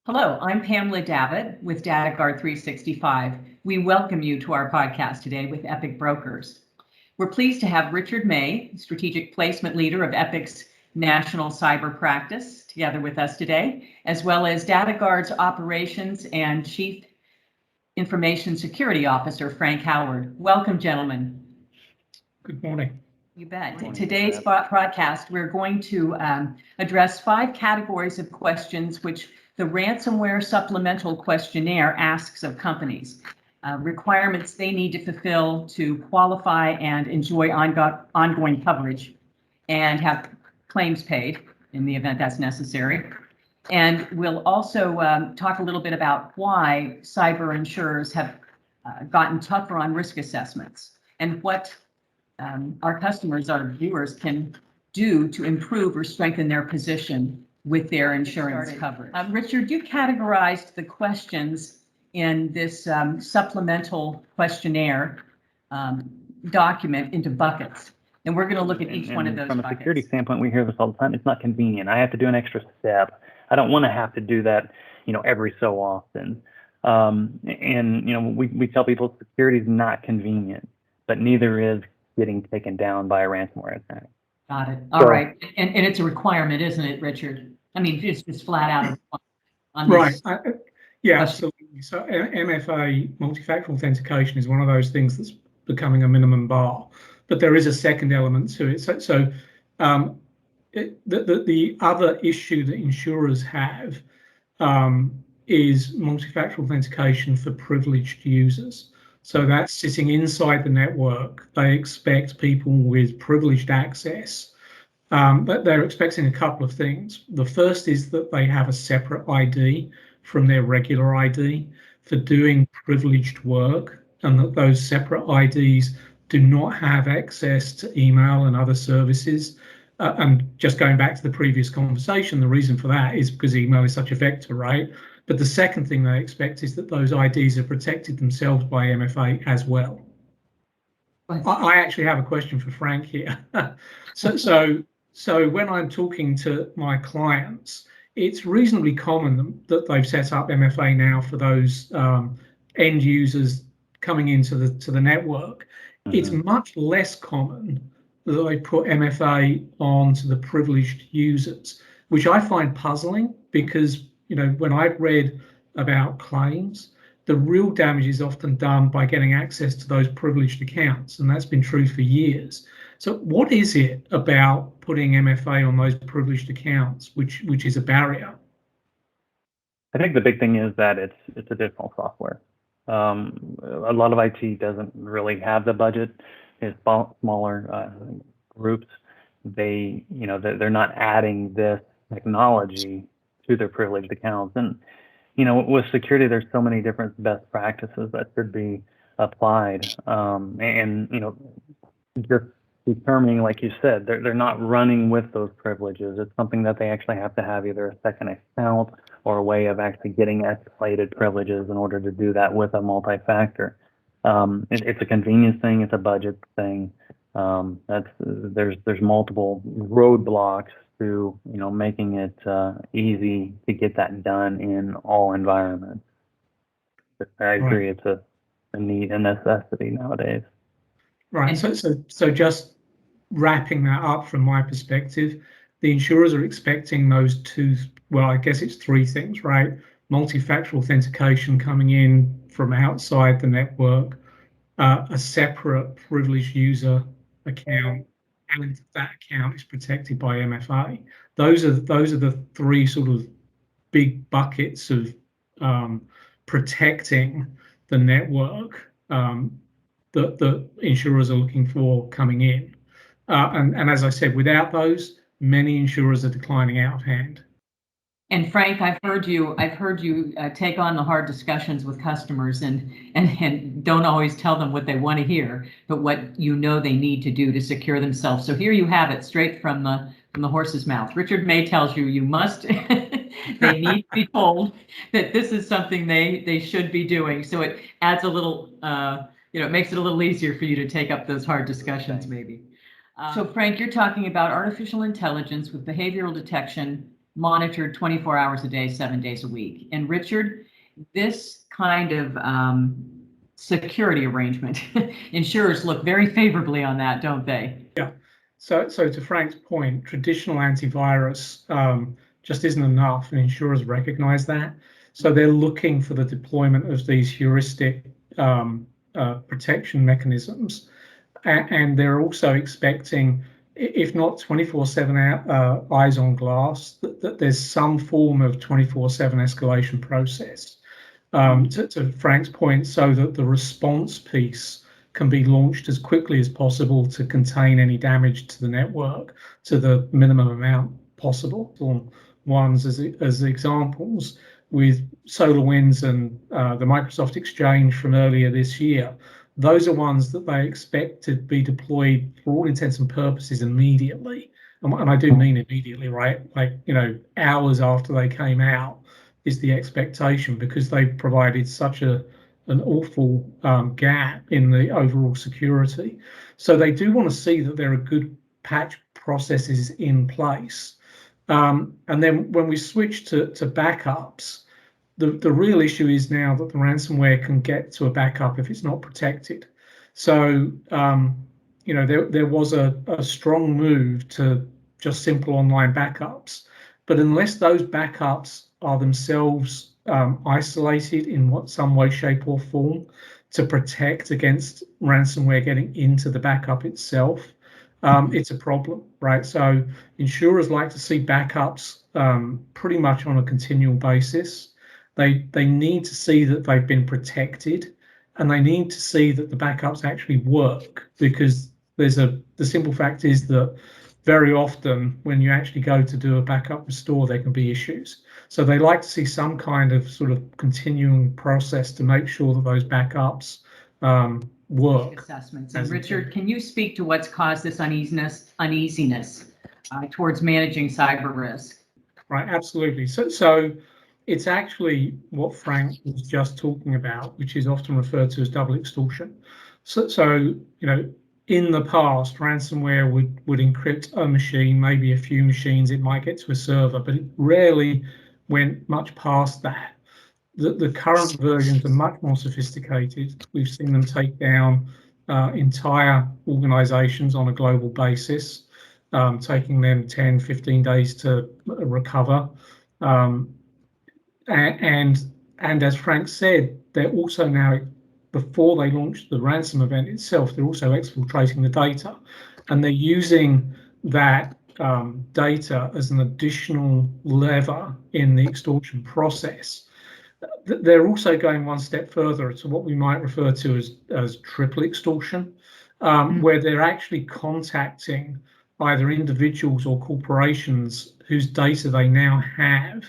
Hello, I'm Pamela Davitt with Data-Guard365. We welcome you to our podcast today with Epic Brokers. We're pleased to have Richard May, Strategic Placement Leader of Epic's National Cyber Practice, together with us today, as well as Data-Guard's Operations and Chief Information Security Officer, Frank Howard. Welcome, gentlemen. Good morning. You bet. In today's broadcast, we're going to address 5 categories of questions which the ransomware supplemental questionnaire asks of companies, requirements they need to fulfill to qualify and enjoy ongoing coverage and have claims paid in the event that's necessary. And we'll also talk a little bit about why cyber insurers have gotten tougher on risk assessments and what our customers, our viewers, can do to improve or strengthen their position with their insurance coverage. Richard, you categorized the questions in this supplemental questionnaire document into buckets, and we're going to look at each one of those From a buckets. security standpoint, we hear this all the time. It's not convenient. I have to do an extra step. I don't want to have to do that, every so often. We tell people security is not convenient, but neither is getting taken down by a ransomware attack. Got it. All right. And it's a requirement, isn't it, Richard? I mean, it's just flat out on right. Yeah, absolutely. So MFA, multi-factor authentication, is one of those things that's becoming a minimum bar. But there is a second element to it. The other issue that insurers have is multi-factor authentication for privileged users. So that's sitting inside the network. They expect people with privileged access, but they're expecting a couple of things. The first is that they have a separate ID from their regular ID for doing privileged work, and that those separate IDs do not have access to email and other services. And just going back to the previous conversation, the reason for that is because email is such a vector, right? But the second thing they expect is that those IDs are protected themselves by MFA as well. I actually have a question for Frank here. So when I'm talking to my clients, it's reasonably common that they've set up MFA now for those end users coming into the network. Mm-hmm. It's much less common that they put MFA onto the privileged users, which I find puzzling because, when I've read about claims, the real damage is often done by getting access to those privileged accounts, and that's been true for years. So what is it about putting MFA on those privileged accounts which is a barrier? I think the big thing is that it's additional software. A lot of IT doesn't really have the budget. It's smaller groups. They're not adding this technology to their privileged accounts. And, with security, there's so many different best practices that should be applied. Just determining, like you said, they're not running with those privileges. It's something that they actually have to have either a second account or a way of actually getting escalated privileges in order to do that with a multi-factor. It's a convenience thing. It's a budget thing. There's multiple roadblocks to making it easy to get that done in all environments. But I agree, it's a need, a necessity nowadays. Right. So just wrapping that up from my perspective, the insurers are expecting those two. Well, I guess it's 3 things, right? Multi-factor authentication coming in from outside the network, a separate privileged user account, and that account is protected by MFA. Those are the 3 sort of big buckets of protecting the network that the insurers are looking for coming in. And as I said, without those, many insurers are declining out of hand. And Frank, I've heard you take on the hard discussions with customers and don't always tell them what they want to hear, but what they need to do to secure themselves. So here you have it straight from the horse's mouth. Richard May tells you must they need to be told that this is something they should be doing. So it adds a little it makes it a little easier for you to take up those hard discussions maybe. So Frank, you're talking about artificial intelligence with behavioral detection monitored 24 hours a day, 7 days a week. And Richard, this kind of security arrangement, insurers look very favorably on that, don't they? Yeah. So to Frank's point, traditional antivirus just isn't enough, and insurers recognize that. So they're looking for the deployment of these heuristic protection mechanisms, and they're also expecting, if not 24/7 eyes on glass, that there's some form of 24/7 escalation process. To Frank's point, so that the response piece can be launched as quickly as possible to contain any damage to the network to the minimum amount possible. Ones as examples with SolarWinds and the Microsoft Exchange from earlier this year, those are ones that they expect to be deployed for all intents and purposes immediately. And I do mean immediately, right? Like, hours after they came out is the expectation, because they provided such an awful gap in the overall security. So they do want to see that there are good patch processes in place. And then when we switch to backups, the real issue is now that the ransomware can get to a backup if it's not protected. So, there was a strong move to just simple online backups, but unless those backups are themselves isolated in some way, shape, or form to protect against ransomware getting into the backup itself, it's a problem, right? So insurers like to see backups pretty much on a continual basis. They need to see that they've been protected, and they need to see that the backups actually work, because the simple fact is that very often when you actually go to do a backup restore, there can be issues. So they like to see some kind of sort of continuing process to make sure that those backups work. Assessments. And Richard, can you speak to what's caused this uneasiness towards managing cyber risk? Right, absolutely. So it's actually what Frank was just talking about, which is often referred to as double extortion. So in the past, ransomware would encrypt a machine, maybe a few machines, it might get to a server, but it rarely went much past that. The current versions are much more sophisticated. We've seen them take down entire organizations on a global basis, taking them 10, 15 days to recover. And as Frank said, they're also now, before they launch the ransom event itself, they're also exfiltrating the data, and they're using that data as an additional lever in the extortion process. They're also going one step further to what we might refer to as triple extortion, where they're actually contacting either individuals or corporations whose data they now have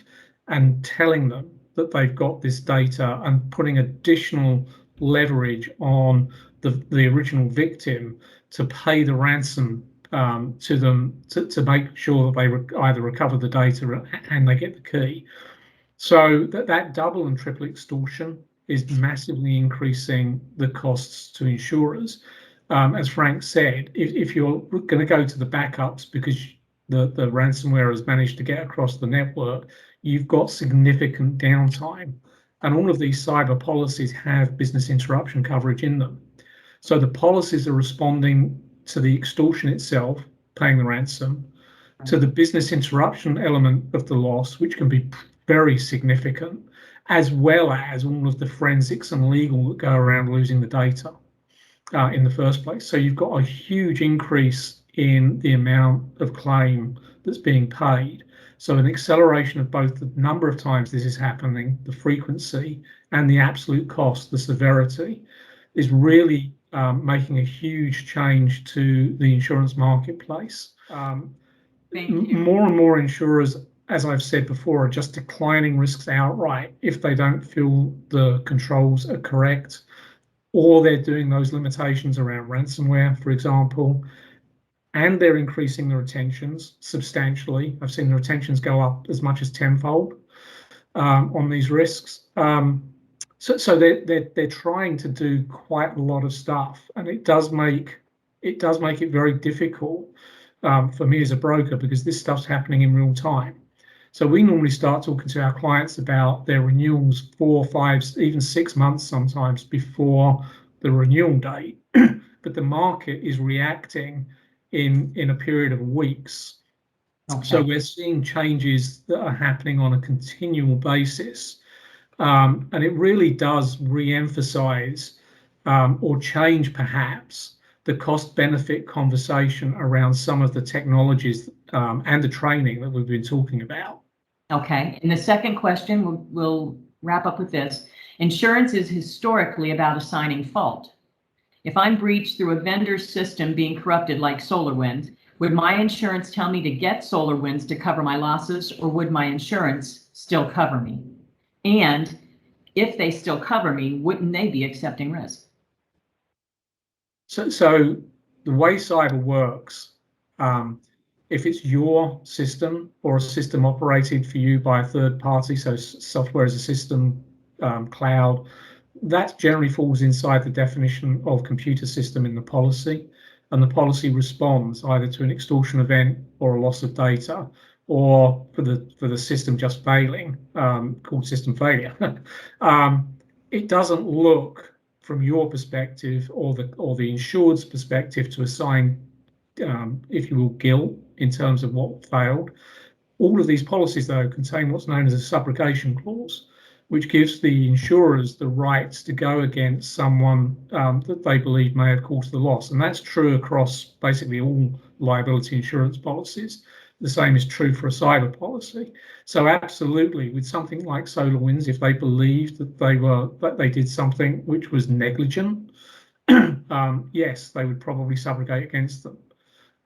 and telling them that they've got this data, and putting additional leverage on the original victim to pay the ransom to them to make sure that they either recover the data and they get the key. So that double and triple extortion is massively increasing the costs to insurers. As Frank said, if you're going to go to the backups because the ransomware has managed to get across the network, you've got significant downtime. And all of these cyber policies have business interruption coverage in them. So the policies are responding to the extortion itself, paying the ransom, to the business interruption element of the loss, which can be very significant, as well as all of the forensics and legal that go around losing the data in the first place. So you've got a huge increase in the amount of claim that's being paid. So an acceleration of both the number of times this is happening, the frequency, and the absolute cost, the severity, is really making a huge change to the insurance marketplace. More and more insurers, as I've said before, are just declining risks outright if they don't feel the controls are correct, or they're doing those limitations around ransomware, for example, and they're increasing the retentions substantially. I've seen the retentions go up as much as tenfold on these risks. So they're trying to do quite a lot of stuff, and it does make it very difficult for me as a broker, because this stuff's happening in real time. So we normally start talking to our clients about their renewals 4, 5, even 6 months sometimes before the renewal date. But the market is reacting in a period of weeks. Okay. So we're seeing changes that are happening on a continual basis. And it really does re-emphasize or change perhaps the cost-benefit conversation around some of the technologies and the training that we've been talking about. Okay, and the second question, we'll wrap up with this. Insurance is historically about assigning fault. If I'm breached through a vendor's system being corrupted like SolarWinds, would my insurance tell me to get SolarWinds to cover my losses, or would my insurance still cover me? And if they still cover me, wouldn't they be accepting risk? So the way cyber works, if it's your system or a system operated for you by a third party, so software as a system, cloud, that generally falls inside the definition of computer system in the policy, and the policy responds either to an extortion event or a loss of data, or for the system just failing, called system failure. It doesn't look from your perspective or the insured's perspective to assign, if you will, guilt in terms of what failed. All of these policies, though, contain what's known as a subrogation clause, which gives the insurers the rights to go against someone that they believe may have caused the loss. And that's true across basically all liability insurance policies. The same is true for a cyber policy. So absolutely, with something like SolarWinds, if they believed that they did something which was negligent, yes, they would probably subrogate against them.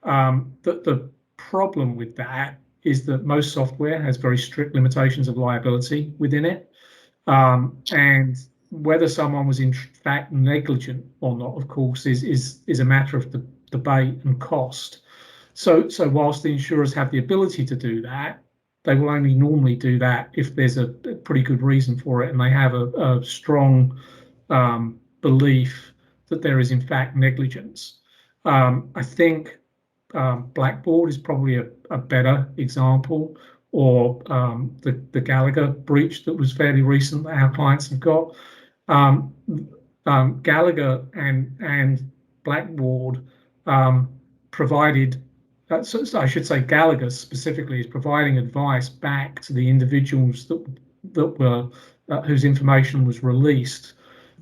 The problem with that is that most software has very strict limitations of liability within it. And whether someone was in fact negligent or not, of course, is a matter of debate and cost. So whilst the insurers have the ability to do that, they will only normally do that if there's a pretty good reason for it and they have a strong belief that there is in fact negligence. I think Blackboard is probably a better example, or the Gallagher breach that was fairly recent that our clients have got. Gallagher and Blackboard provided, so I should say Gallagher specifically is providing advice back to the individuals that were whose information was released.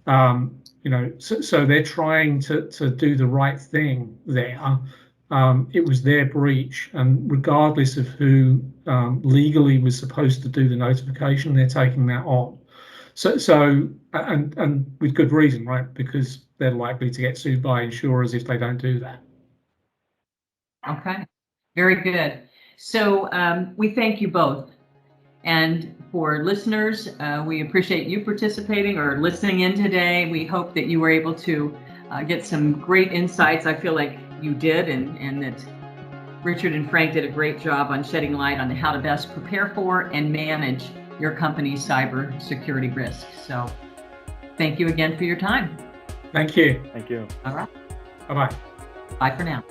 So they're trying to do the right thing there. It was their breach, and regardless of who legally was supposed to do the notification, they're taking that on. So and with good reason, right? Because they're likely to get sued by insurers if they don't do that. Okay, very good. So we thank you both. And for listeners, we appreciate you participating or listening in today. We hope that you were able to get some great insights. I feel like you did, and that Richard and Frank did a great job on shedding light on how to best prepare for and manage your company's cyber security risks. So thank you again for your time. Thank you. Thank you. All right. Bye-bye. Bye for now.